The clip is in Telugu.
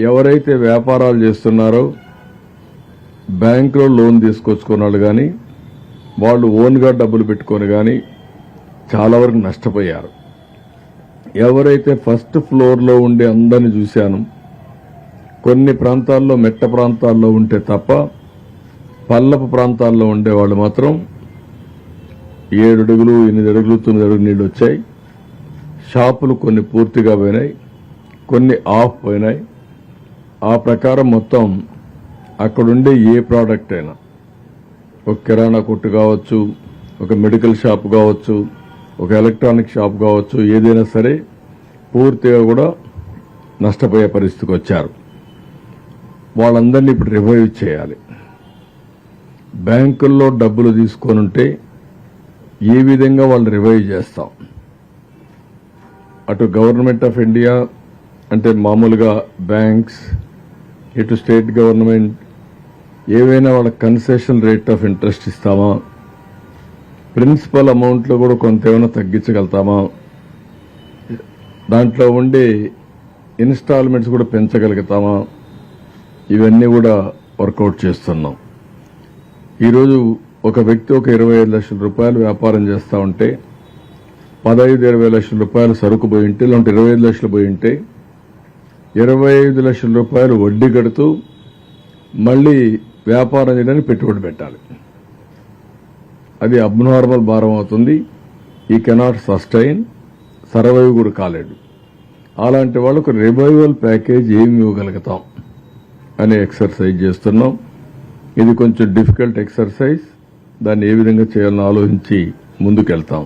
ఎవరైతే వ్యాపారాలు చేస్తున్నారో బ్యాంకులో లోన్ తీసుకొచ్చుకున్నాడు కానీ వాళ్ళు ఓన్గా డబ్బులు పెట్టుకొని కానీ చాలా వరకు నష్టపోయారు. ఎవరైతే ఫస్ట్ ఫ్లోర్లో ఉండే అందరిని చూశాను, కొన్ని ప్రాంతాల్లో మెట్ట ప్రాంతాల్లో ఉంటే తప్ప పల్లపు ప్రాంతాల్లో ఉండే వాళ్ళు మాత్రం 7 అడుగులు 8 అడుగులు 9 అడుగులు నీళ్ళు వచ్చాయి. షాపులు కొన్ని పూర్తిగా పోయినాయి, కొన్ని ఆఫ్ పోయినాయి. ఆ ప్రకారం మొత్తం అక్కడుండే ఏ ప్రోడక్ట్ అయినా, ఒక కిరాణా కొట్టు కావచ్చు, ఒక మెడికల్ షాప్ కావచ్చు, ఒక ఎలక్ట్రానిక్ షాప్ కావచ్చు, ఏదైనా సరే పూర్తిగా కూడా నష్టపోయే పరిస్థితికి వచ్చారు. వాళ్ళందరినీ ఇప్పుడు రివైవ్ చేయాలి. బ్యాంకుల్లో డబ్బులు తీసుకొని ఉంటే ఏ విధంగా వాళ్ళు రివైవ్ చేస్తాం. అటు గవర్నమెంట్ ఆఫ్ ఇండియా అంటే మామూలుగా బ్యాంక్స్, ఇటు స్టేట్ గవర్నమెంట్ ఏవైనా వాళ్ళ కన్సెషన్ రేట్ ఆఫ్ ఇంట్రెస్ట్ ఇస్తామా, ప్రిన్సిపల్ అమౌంట్లో కూడా కొంత ఏమైనా తగ్గించగలుగుతామా, దాంట్లో ఉండే ఇన్స్టాల్మెంట్స్ కూడా పెంచగలుగుతామా, ఇవన్నీ కూడా వర్కౌట్ చేస్తున్నాం. ఈరోజు ఒక వ్యక్తి ఒక 25 లక్షల రూపాయలు వ్యాపారం చేస్తూ ఉంటే 15-20 లక్షల రూపాయలు సరుకు పోయి ఉంటే, లేదంటే 25 లక్షలు పోయి ఉంటే 25 లక్షల రూపాయలు వడ్డీ కడుతూ మళ్లీ వ్యాపారం చేయడానికి పెట్టుబడి పెట్టాలి. అది అబ్నార్మల్ భారం అవుతుంది. ఈ కెనాట్ సస్టైన్, సర్వైవ్ కూడా కాలేడు. అలాంటి వాళ్ళకు రివైవల్ ప్యాకేజ్ ఏమి ఇవ్వగలుగుతాం అనే ఎక్సర్సైజ్ చేస్తున్నాం. ఇది కొంచెం డిఫికల్ట్ ఎక్సర్సైజ్. దాన్ని ఏ విధంగా చేయాలని ఆలోచించి ముందుకెళ్తాం.